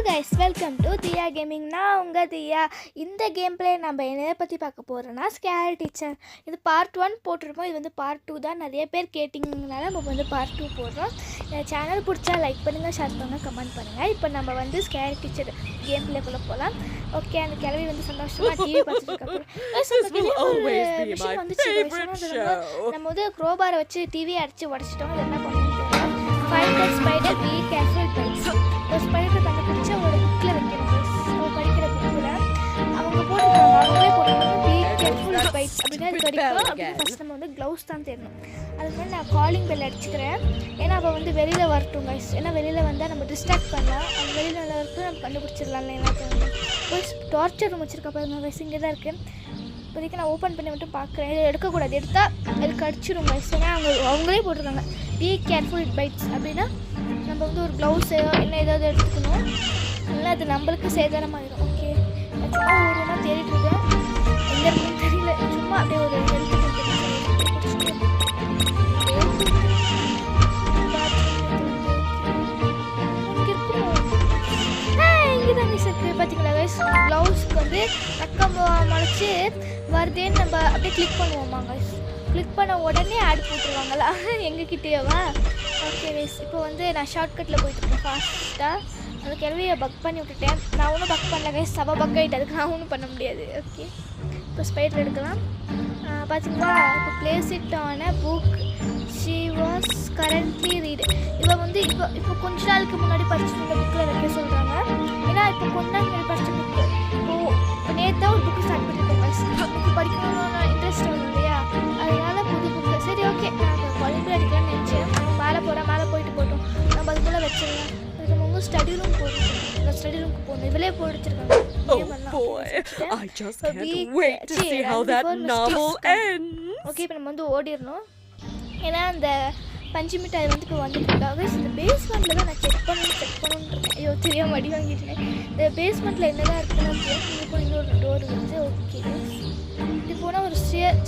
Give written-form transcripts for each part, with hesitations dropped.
Guys welcome to Diya gaming. நான் உங்கள் தியா. இந்த கேம் பிளே நம்ம எதை பற்றி பார்க்க போகிறோன்னா ஸ்கேர் டீச்சர். இது பார்ட் 1 போட்டிருப்போம். இது வந்து பார்ட் 2 தான். நிறைய பேர் கேட்டிங்கனால நம்ம வந்து பார்ட் 2 போடுறோம். சேனல் பிடிச்சா லைக் பண்ணுங்கள், ஷேர் பண்ணுங்கள், கமெண்ட் பண்ணுங்கள். இப்போ நம்ம வந்து ஸ்கேர் டீச்சர் கேம் பிளேக்குள்ளே போகலாம். ஓகே, அந்த கிழவி வந்து சந்தோஷமாக டிவி பார்த்துட்டு நம்ம வந்து க்ரோபாரை வச்சு டிவி அடித்து உடச்சிட்டோம். அது என்ன பண்ணணும்னு தெரியல. Find the spider, be careful bites. ஒரு ஸ்பைடரை கண்டுபிடிச்சி ஒரு புக்கில் வைக்கணும். ஒரு படிக்கிற புக்கில் அவங்க போட்டுருக்காங்க, அவங்களே போட்டுருக்காங்க பி கேர்ஃபுல் பைட்ஸ் அப்படின்னா அது படிக்கணும். அப்படின்னு ஃபஸ்ட் நம்ம வந்து க்ளவுஸ் தான் தேடணும். அதுக்கு வந்து நான் காலிங் பெல் அடிச்சுக்கிறேன். ஏன்னா அவள் வந்து வெளியில் வரட்டும் கைஸ். ஏன்னா வெளியில் வந்தால் நம்ம டிஸ்ட்ராக்ட் பண்ணலாம். அது வெளியில் நல்லா இருக்கும், நம்ம கண்டுபிடிச்சிடலாம்ல. எல்லாத்தையும் போய் டார்ச்சர் ரூம் வச்சுருக்கா பாருங்க கைஸ், இங்கே தான் இருக்குது. இப்போதைக்கு நான் ஓப்பன் பண்ணி மட்டும் பார்க்குறேன். இதை எடுக்கக்கூடாது, எடுத்தால் அதுக்கு அடிச்சிடும் கைஸ். ஏன்னா அவங்களே போட்டிருக்காங்க பி கேர்ஃபுல் பைட்ஸ் அப்படின்னா நம்ம வந்து ஒரு க்ளவுஸோ இல்லை ஏதாவது எடுத்துக்கணும். இல்லை அது நம்மளுக்கு சேதாரமாகிடும். ஓகே, சும்மா ஒரு ரூமாக தேடிட்டு இருக்கேன். எந்த ரூம் தெரியல. சும்மா அப்படியே ஒரு ஹெல்த் பார்த்தீங்களா கைஸ். க்ளவுஸ்க்கு வந்து பக்கம் முளைச்சி வருதேன்னு நம்ம அப்படியே கிளிக் பண்ணுவோம்மா கைஸ். கிளிக் பண்ண உடனே ஆட் போட்டுருவாங்களா எங்ககிட்டேவா? ஓகே கைஸ், இப்போ வந்து நான் ஷார்ட்கட்டில் போயிட்டுருக்கேன் ஃபாஸ்ட்டாக. அந்த கேள்வியை பக் பண்ணி விட்டுட்டேன். நான் ஒன்றும் பக் பண்ணல கைஸ், சபா பக் ஆகிட்டு. அதுக்கு நான் ஒன்றும் பண்ண முடியாது. ஓகே, இப்போ ஸ்பைடர் எடுக்கலாம். பார்த்தீங்களா, இப்போ place it on a book she was currently read. இவள் வந்து இப்போ கொஞ்ச நாளுக்கு முன்னாடி படிச்சுட்டு இருந்த புக்கில் வைக்க சொல்கிறாங்க. ஏன்னா இப்போ கொஞ்ச நாள் முன்னாடி படித்த புக்கு இப்போ நேற்று ஒரு புக்கு ஸ்டார்ட் பண்ணியிருக்கோம் கைஸ். புக்கு படிக்கணும்னு இன்ட்ரெஸ்ட் வரும் இல்லையா, அதனால புது புக்கு. சரி ஓகே, நான் கொலிம்பில் அடிக்கலாம்னு நினச்சேன். மேலே போயிட்டு போட்டோம். நம்ம அதுக்குள்ளே வச்சிடலாம். அதுக்கு நம்ம உங்கள் ஸ்டடி ரூம் போட்டுருக்கோம். இல்லை ஸ்டடி ரூமுக்கு போகணும். இவளே போட்டுருக்காங்க. ஓகே, இப்போ நம்ம வந்து ஓடிடணும். ஏன்னா அந்த பஞ்சு மிட்டாய் வந்து இப்போ வந்துட்டுருக்காங்க. இந்த பேஸ்மெண்ட்டில் தான் நான் செக் பண்ணணுன்னு ஐயோ தெரியாமல் அடி வாங்கிட்டேன். இந்த பேஸ்மெண்ட்டில் என்ன தான் இருக்குன்னு இப்போ இன்னொரு டோர் வந்து. ஓகே, இது போனால் ஒரு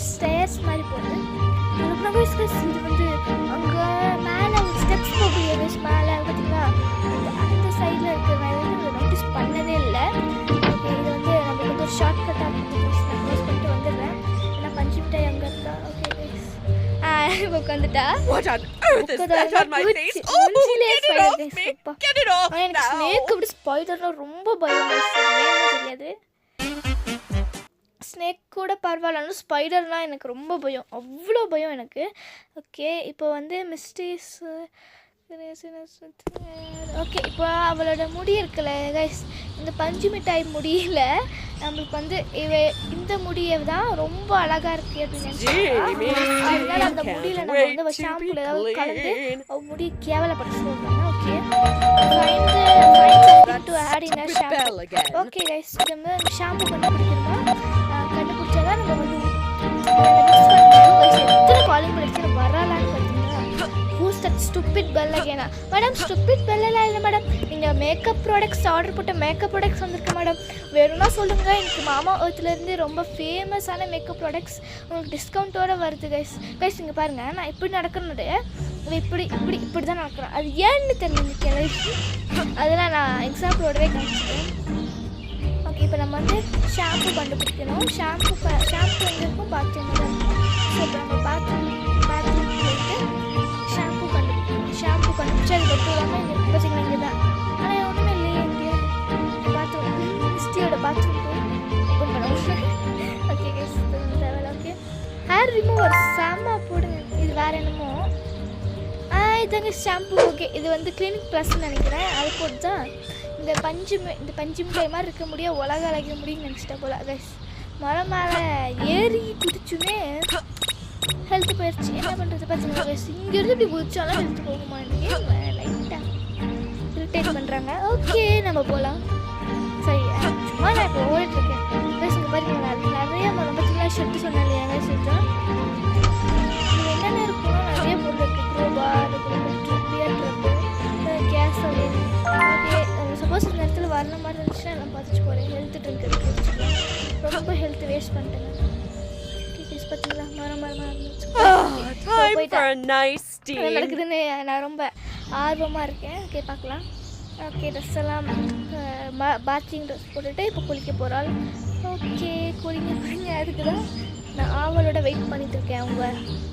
ஸ்டேர்ஸ் மாதிரி போகுது. இது வந்து அங்கே மேலே ஒரு ஸ்டெப்ஸ் போகக்கூடிய பேஸ் மேலே பார்த்தீங்களா, அந்த சைடில் இருக்கிற நான் வந்து நோட்டீஸ் பண்ணதே இல்லை. ஓகே, இது வந்து நம்மளுக்கு வந்து ஒரு ஷார்ட் கட்டாக இருக்குது. நான் க்ளோஸ் பண்ணிட்டு வந்துடுறேன். ஏன்னா பஞ்சு மிட்டாய் அங்கே இருக்கா. Okay guys, உட்காந்துட்டா. ஸ்பைடர்லாம் ரொம்ப பயம் தெரியாது. ஸ்னேக் கூட பரவாயில்லன்னு ஸ்பைடர்னால் எனக்கு ரொம்ப பயம், அவ்வளோ பயம் எனக்கு. ஓகே, இப்போ வந்து மிஸ்டேஸ். ஓகே, இப்போ அவளோட முடி இருக்குல்ல கைஸ், இந்த பஞ்சு மிட்டாய் முடியல நம்மளுக்கு வந்து இந்த முடியை தான் ரொம்ப அழகாக இருக்குது அப்படின்னு நினச்சிருக்கா. அதனால அந்த முடியில் நம்ம வந்து ஷாம்புல ஏதாவது கலந்து முடி கேவலப்பட்டு சொல்கிறாங்க. ஓகே, ஓகே கைஸ், நம்ம ஷாம்பு கண்டுபிடிக்கணுமா? கண்டுபிடிச்சாதான் நம்ம வந்து எத்தனை காலிங் படிச்சு வரலான்னு பார்த்தீங்கன்னா stupid bell அகேனா. Madam stupid Pellam இல்லை மேடம், நீங்கள் மேக்கப் ப்ராடக்ட்ஸ் ஆர்டர் போட்ட மேக்கப் ப்ராடக்ட்ஸ் வந்திருக்கு மேடம். வேணும்னா சொல்லுங்கள். எனக்கு மாமா எர்த்லேருந்து ரொம்ப ஃபேமஸான மேக்கப் ப்ராடக்ட்ஸ் உங்களுக்கு டிஸ்கவுண்ட்டோடு வருது கைஸ். கைஸ் இங்கே பாருங்கள், நான் இப்படி நடக்கிறனோட இப்படி தான் நடக்கிறேன். அது ஏன்னு தெரியல இந்த கிளவி. அதெல்லாம் நான் எக்ஸாம்பிளோடவே காமிச்சிட்டேன். ஓகே, இப்போ நம்ம வந்து ஷாம்பு கண்டுபிடிக்கணும். ஷாம்பு எங்கே இருக்கும்? பாத்ரூம் தான் இருக்கும். ஸோ இப்போ நம்ம பாத்ரூம் போயிட்டு ஷாம்பு கண்டுபிடிச்சி அது மட்டும் இல்லாமல் இங்கே பார்த்தீங்கன்னா இங்கே தான். ஆனால் ஒன்றுமே இல்லையே இங்கே. பாத்ரூம் மிஸ்டியோட பாத்ரூம் போய் ஓப்பன் பண்ணுவோம். ஓகே கைஸ், தேவையில்ல. ஓகே, ஹேர் ரிமூவர் செம்ம போடுங்க. இது வேறு என்னமோ இதாங்க ஷாம்பு. ஓகே, இது வந்து கிளினிக் ப்ளஸ்ன்னு நினைக்கிறேன். அது போட்டு தான் இந்த பஞ்சு மிட்டாய் மாதிரி இருக்க முடியும், உலக அழக முடியும்னு நினச்சிட்டா போல கைஸ். மரம் மேலே ஏறி குதிச்சுமே ஹெல்த் போயிடுச்சு. என்ன பண்ணுறது பார்த்தீங்கன்னா கைஸ், இங்கேருந்து இப்படி குதிச்சாலும் ஹெல்த் போகுமா? எனக்கு லைட்டாக இரிட்டேட் பண்ணுறாங்க. ஓகே, நம்ம போகலாம். சரி, சும்மா நான் இப்போ ஓடிட்டுருக்கேன் கைஸ். இங்கே பாருங்க, நிறைய மரம் பார்த்தீங்களா, ஷர்ட்டு சொன்னேன் இல்லையா கைஸ். இதுதான் இது என்னென்ன இருக்குன்னா நிறைய பொருள் இருக்குது. க்ரோபா, பியர் ட்ரப்பு, கேஸ் அப்படின்னு. ஓகே, சப்போஸ் இந்த இடத்துல வர்ற மாதிரி இருந்துச்சுன்னா நான் பார்த்துட்டு போகிறேன். ஹெல்த் ட்ரிங்க் எடுத்து ரொம்ப ஹெல்த் வேஸ்ட் பண்ணிட்டேன். பார்த்தீங்களா, மரம் நடக்குதுன்னு நான் ரொம்ப ஆர்வமாக இருக்கேன். ஓகே, பார்க்கலாம். ஓகே ட்ரெஸ் எல்லாம் பாத்திங் ட்ரெஸ் போட்டுட்டு இப்போ குளிக்க போகிறாள். ஓகே குளிங்க அதுக்கு தான் நான் ஆவலோட வெயிட் பண்ணிட்டு இருக்கேன். அவங்க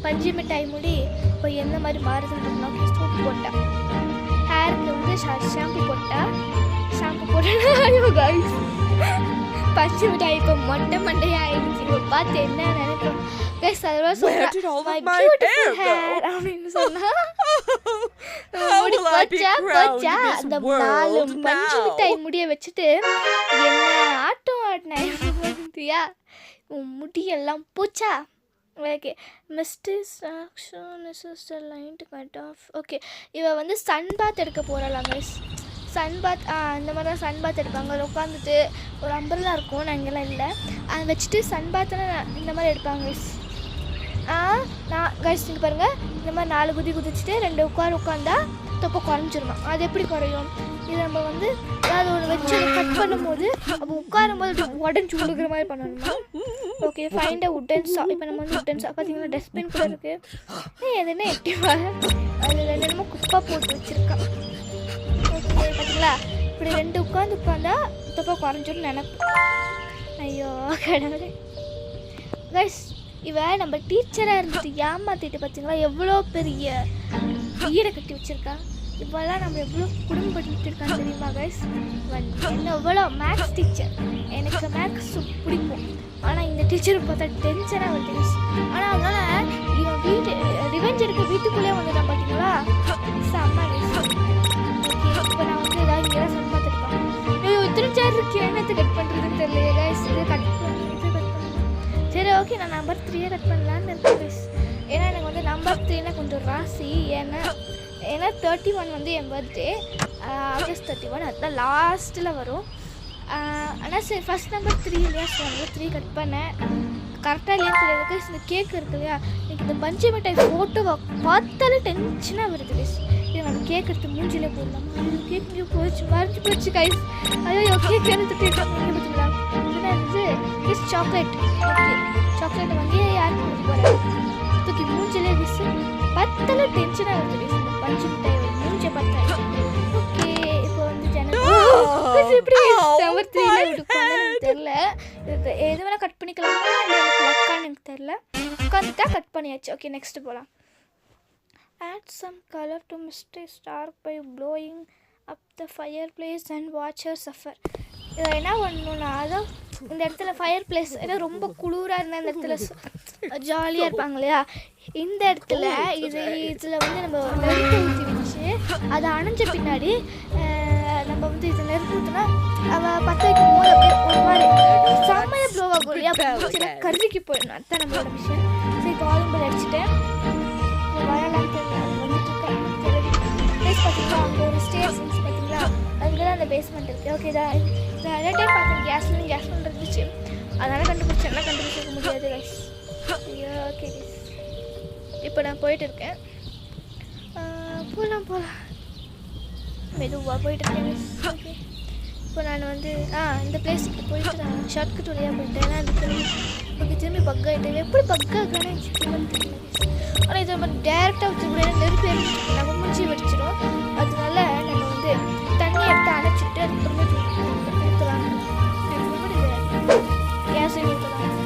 பஞ்சு மிட்டாய் முடி இப்போ எந்த மாதிரி மாறுதுன்னு ஓகே சூப் போட்டேன். ஹேருக்கு வந்து ஷாம்பு போட்டேன். பஞ்சு மிட்டாய் இப்போ மண்டையாக ஆயிடுச்சு. இப்போ பார்த்து என்ன நினைப்போம் அப்படின்னு சொன்னா அந்த 4 பஞ்சு மிட்டாய் முடிய வச்சுட்டு என்ன ஆட்டம் ஆட்டினா உன் முடியெல்லாம் போச்சா. Okay mistakes line to cut off. Okay இவ வந்து சன் பாத் எடுக்க போகிறாளாம் கைஸ். சன் பாத் இந்த மாதிரி தான் சன் பாத் எடுப்பாங்க. அதில் உட்காந்துட்டு ஒரு அம்பர்லாம் இருக்கும், நான் இங்கெல்லாம் இல்லை, அதை வச்சுட்டு சன் பாத்தெல்லாம் இந்த மாதிரி எடுப்பாங்க கைஸ். நான் கைஸ் இங்கே பாருங்கள், இந்த மாதிரி 4 குதிச்சுட்டு 2 உட்காந்தா தொப்பை குறைஞ்சிருமா. அது எப்படி குறையும்? இது நம்ம வந்து ஏதாவது ஒன்று வச்சு கட் பண்ணும்போது அப்போ உட்காரும்போது உடஞ்சி விழுகிற மாதிரி பண்ணணுமா. ஓகே ஃபைண்ட் அ உட்டன் சா. இப்போ நம்ம வந்து உட்டன் சா பார்த்தீங்கன்னா டஸ்ட்பின் கூட இருக்குது. எதுனா எட்டிவா அதில் என்னென்னமோ குப்பை போட்டு வச்சுருக்கான். ஓகே பார்த்தீங்களா, இப்படி 2 உட்காந்தா தொப்பை குறைஞ்சிடும் நினைப்பு. ஐயோ கடவுளே கைஸ், இவ நம்ம டீச்சராக இருந்துட்டு ஏமாற்றிட்டு பார்த்தீங்களா எவ்வளோ பெரிய வீடை கட்டி வச்சுருக்கா. இப்போல்லாம் நம்ம எவ்வளோ குடும்பப்பட்டு இருக்கான்னு தெரியுமா கைஸ். என்ன எவ்வளோ மேக்ஸ் டீச்சர், எனக்கு மேக்ஸ் பிடிக்கும், ஆனால் இந்த டீச்சரை பார்த்தா டென்ஷனாக வருது கைஸ். ஆனால் அதனால் இவன் ரிவெஞ்ச் எடுக்க வீட்டுக்குள்ளே வந்துட்டான் பார்த்தீங்களா, செம்ம கைஸ். ஓகே இப்போ நான் வந்து ஏதாவது இங்கெல்லாம் சொல்லி பார்த்துருப்பேன். ஐயோ இத்தனை சேர் இருக்கு, என்னத்தை கட் பண்ணுறதுன்னு தெரியலையே கைஸ். இது கட் சரி ஓகே நான் நம்பர் 3 கட் பண்ணலான்னு இருக்கேன் கைஸ். ஏன்னா எனக்கு வந்து நம்பர் 3னா கொஞ்சம் ராசி. ஏன்னா 31 வந்து என் பர்த்டே, ஆகஸ்ட் 31, அதுதான் லாஸ்ட்டில் வரும். ஆனால் சரி ஃபஸ்ட் நம்பர் 3 இல்லையா, ஸோ நம்பர் 3 கட் பண்ணேன். கரெக்டாக இல்லையான்னு தெரியாது கைஸ். இந்த கேக் இருக்கு இல்லையா, எனக்கு இந்த பஞ்சு மிட்டாய் ஃபோட்டோவை பார்த்தாலே டென்ஷனாக வருது கைஸ். இது நம்ம கேக் எடுத்து மூஞ்சிலே போடலாமா? ஐயோ கேக் இங்கே போச்சு, மறைச்சி போச்சு கைஸ். ஐயோ கேக் எடுத்து கேட்கலாம் பார்த்தீங்களா. இது இஸ் சாக்லேட். ஓகே சாக்லேட்டை வந்து யாருக்கு கொடுக்க போகிறேன், தூக்கி மூஞ்சிலே விசு பத்தல டென்ஷனாக வருது கைஸ். இந்த பஞ்சு மிட்டாய் மூஞ்சை பார்த்தா. ஓகே இப்போ வந்து எப்படி நம்பர் 3 எடுக்கணும்னு எனக்கு தெரில. எது வேணால் கட் பண்ணிக்கலாமா இல்லை எனக்கு லக்கான்னு எனக்கு தெரில. உட்காந்துட்டா கட் பண்ணியாச்சு. ஓகே நெக்ஸ்ட்டு போகலாம். Add some color to Mr. Stark by blowing up the fireplace and watch her suffer. இதில் என்ன பண்ணணும்னா அதான் இந்த இடத்துல ஃபயர் பிளேஸ் ஏன்னா ரொம்ப குளிராக இருந்தால் இந்த இடத்துல ஜாலியாக இருப்பாங்க இல்லையா. இந்த இடத்துல இதில் வந்து நம்ம நெருப்பு ஊற்றி வச்சு அதை அணைஞ்ச பின்னாடி நம்ம வந்து இதில் நெருப்பு ஊற்றினா அவள் பற்ற வைக்கும் போது அப்படியே ஒரு மாதிரி செம்மையாக ப்ளோ ஆகும் இல்லையா. கருவிக்கு போயிடணும், அதுதான் நம்மளோட விஷயம். சரி காலிம்பல் அடிச்சுட்டேன். வரலான்னு தெரியல, அது வந்துட்டு இருக்கேன். ப்ளேஸ் பார்த்தீங்களா, அங்கே ஒரு ஸ்டேர்ஸ் பார்த்தீங்களா, அங்கே தான் அந்த பேஸ்மெண்ட் இருக்குது. ஓகே தான் நிறைய டைம் பார்த்தேன் கேஸ்மெண்ட் இருந்துச்சு, அதனால் கண்டுபிடிச்சேன்னா கண்டுபிடிச்சிக்க முடியாது கைஸ். ஐயோ ஓகே கைஸ் இப்போ நான் போயிட்டு இருக்கேன். போகலாம் மெதுவாக போயிட்டுருக்கேன் கைஸ். ஓகே இப்போ நான் வந்து இந்த பிளேஸுக்கு போயிட்டு நான் ஷார்ட்கட் வழியாக போயிட்டேன். ஏன்னா அது திரும்பி பக் ஆகிட்டேன். எப்படி பக் ஆகுறேன்னு எனக்கு தெரியல கைஸ். ஆனால் இதை நம்ம டேரெக்டாக வச்சு கூட நெருப்பு எரிஞ்சிட்டு நம்ம மூஞ்சி வெடிச்சிடும். அதனால நம்ம வந்து தண்ணி எடுத்து அணைச்சிட்டு அதுக்கப்புறமே ஊற்றலாம். கேஸை ஊற்றலாம்.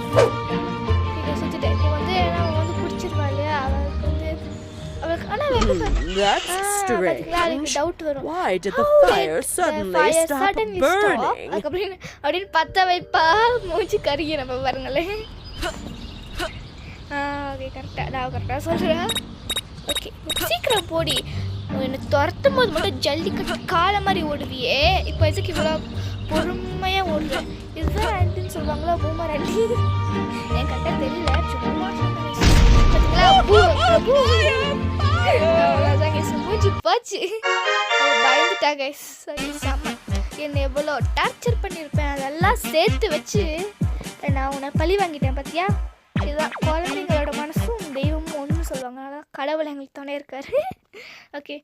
சுற்றிட்டேன். இப்போ வந்து அவன் வந்து பிடிச்சிருவா இல்லையா, அவளுக்கு வந்து அவளுக்கு ஆனால் அதுக்கு டவுட் வரும். அப்படின்னு பற்ற வைப்பா மூஞ்சி கருகி நம்ம பாருங்களேன். ஓகே கரெக்டாக சொல்கிறேன். ஓகே சீக்கிரம் போடி, என்னை துரத்தும் போது மட்டும் ஜல்லிக்கட்டு காலை மாதிரி ஓடுவியே, இப்போ இதுக்கு இவ்வளோ பொறுமையாக ஓடுறேன். இதுதான் ஆண்டின்னு சொல்லுவாங்களா, பூமர் ஆண்டி. என் கரெக்டாக தெரியல, சும்மா பார்த்தீங்களா அவ்வளோதான் கைஸ் மூஞ்சி போச்சு. பயந்துட்டா கைஸ். செம்ம என்னை எவ்வளோ டார்ச்சர் பண்ணியிருப்பேன், அதெல்லாம் சேர்த்து வச்சு நான் உன்னை பழி வாங்கிட்டேன் பார்த்தியா. இதுதான் குழந்தைங்களோட மனசும் தெய்வமும் ஒன்றுன்னு சொல்லுவாங்க, அதான் கடவுள் எங்களுக்கு துணை இருக்கார். ஓகே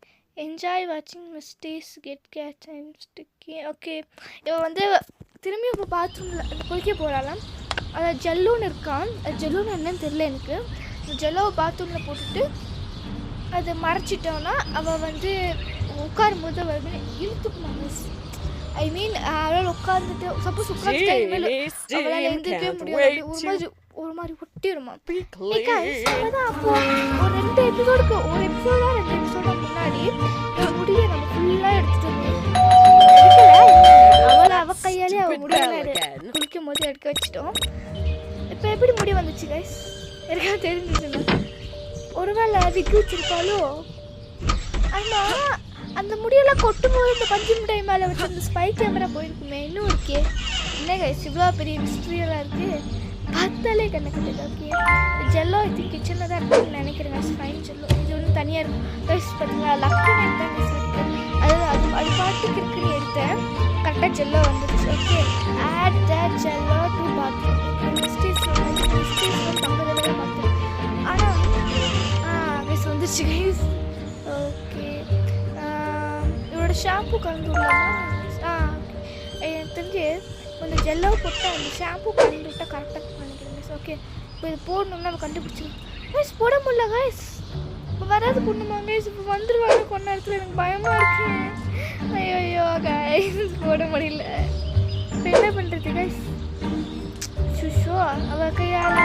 என்ஜாய் வாட்சிங் mistakes get catch and sticky. Okay இவன் வந்து திரும்பி இப்போ பாத்ரூமில் குளிக்க போகிறாளாம். அதில் ஜல்லுன்னு இருக்கான். ஜல்லுன்னு என்னன்னு தெரியல எனக்கு. ஜெல்லோவை பாத்ரூமில் போட்டுட்டு அதை மறைச்சிட்டோன்னா அவள் வந்து உட்காரும்போது வருதுன்னு இழுத்துக்கணும் மிஸ். ஐ மீன் அவளால் உட்காந்துட்டு சப்போஸ் உட்காந்துட்டு இனிமேல் அவளால் எழுந்திருக்கவே முடியாது. ஒரு மாதிரி ஒட்டிடுமா. அப்போ ஒரு 2 எபிசோடுக்கு ஒரு எபிசோட முன்னாடி முடிய நம்ம ஃபுல்லாக எடுத்துட்டு அவ கையாலே அவ முடியல குளிக்கும் போது எடுக்க வச்சிட்டோம். இப்போ எப்படி முடி வந்துச்சு கைஸ் எனக்காக தெரிஞ்சுக்கணும். ஒருவேளை விக்கு வச்சிருப்பாலோ. ஆனால் அந்த முடியெல்லாம் கொட்டும் போது இந்த பஞ்சு மிட்டாய் மேலே வச்சு அந்த ஸ்பை கேமரா போயிருக்குமே. இன்னும் இருக்கே என்ன கைஸ் இவ்வளோ பெரிய மிஸ்ட்ரியெல்லாம் இருக்குது. பார்த்தாலே கண்ணை கட்டுது. ஓகே ஜெல்லோ இது கிச்சனில் தான் இருக்குன்னு நினைக்கிறேன் கைஸ். ஃபைன் ஜெல்லோ இது ஒன்று தனியாக இருக்கும் கைஸ். பார்த்தீங்களா லக்கு நைட் தான் கைஸ் இருக்குது. அது பாட்டுக்கு இருக்குன்னு எடுத்தேன். கரெக்டாக ஜெல்லோ வந்துடுச்சு. Okay add the jello to bathroom. Mistakes பக்கத்தில் தான் பார்த்தேன். ஆனால் கைஸ் வந்துடுச்சு கைஸ். ஓகே இவரோட ஷாம்பு கலந்து விடலாமா? எனக்கு தெரிஞ்சு கொஞ்சம் ஜெல்லோ போட்டு அந்த ஷாம்பு கலந்து விட்டால் கரெக்டாக நினைக்கிறேன் கைஸ். ஓகே இப்போ இது போடணும்னா நம்ம கண்டுபிடிச்சிடும் கைஸ். போட முடியல கைஸ். இப்போ வராது பொண்ணுமா கைஸ். இப்போ வந்துடுவாங்க கொஞ்ச நேரத்தில். எனக்கு பயமாக இருக்கு. ஐயோ கைஸ் போட முடியல. இப்போ என்ன பண்ணுறது கைஸ்? சுஷோ அவள் கையால்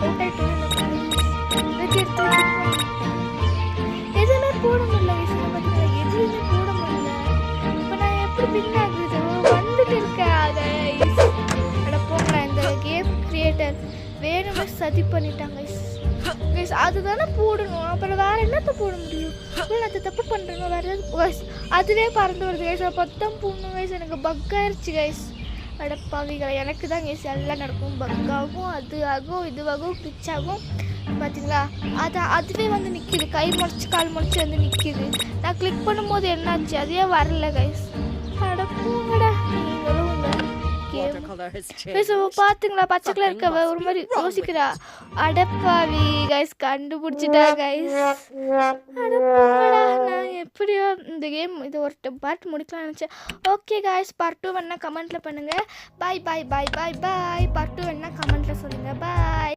அவுட் ஆகிட்டு எதுவுமே போட முடியல கைஸ். பார்த்தீங்களா எதுவுமே போட முடியல. இப்போ நான் எப்படி பின்னாகுது வந்துட்டு இருக்கேன். அட போங்களா இந்த கேம் கிரியேட்டர் வேணுமே சதி பண்ணிட்டாங்க கைஸ். அதுதானே போடணும். அப்புறம் வேறு என்னத்தை போட முடியும்? நான் அது தப்பு பண்ணுறேன். வேறு ஏதாவது கைஸ் அதுவே பறந்து வருது கைஸ். பத்தம் போடணும் கைஸ். எனக்கு பக் ஆயிடுச்சு கைஸ். அடப்பாவிகளை எனக்கு தான் கைஸ் எல்லாம் நடக்கும். பக் ஆகும், அது ஆகும், இதுவாகும், கிச் ஆகும். பார்த்தீங்களா அதுவே வந்து நிற்கிது. கை முளைச்சி கால் முளைச்சி வந்து நிற்கிது. நான் கிளிக் பண்ணும்போது என்னாச்சு? அதே வரல கைஸ். அடப்போங்கடா நீங்களும் பாத்துங்களா பச்சை கலர் இருக்கவ ஒரு மாதிரி யோசிக்கிறா. அடப்பாவி கைஸ் கண்டுபிடிச்சிட்டா கைஸ். அடப்பாடா நான் எப்படியோ இந்த கேம் இது ஒரு பார்ட் முடிக்கலாம் நினச்சேன். ஓகே கைஸ் பார்ட் 2 வேணா கமெண்ட்ல பண்ணுங்க. பாய் பாய் பாய் பாய் பாய். பார்ட் 2 வேணா கமெண்ட்ல சொல்லுங்க. பாய்.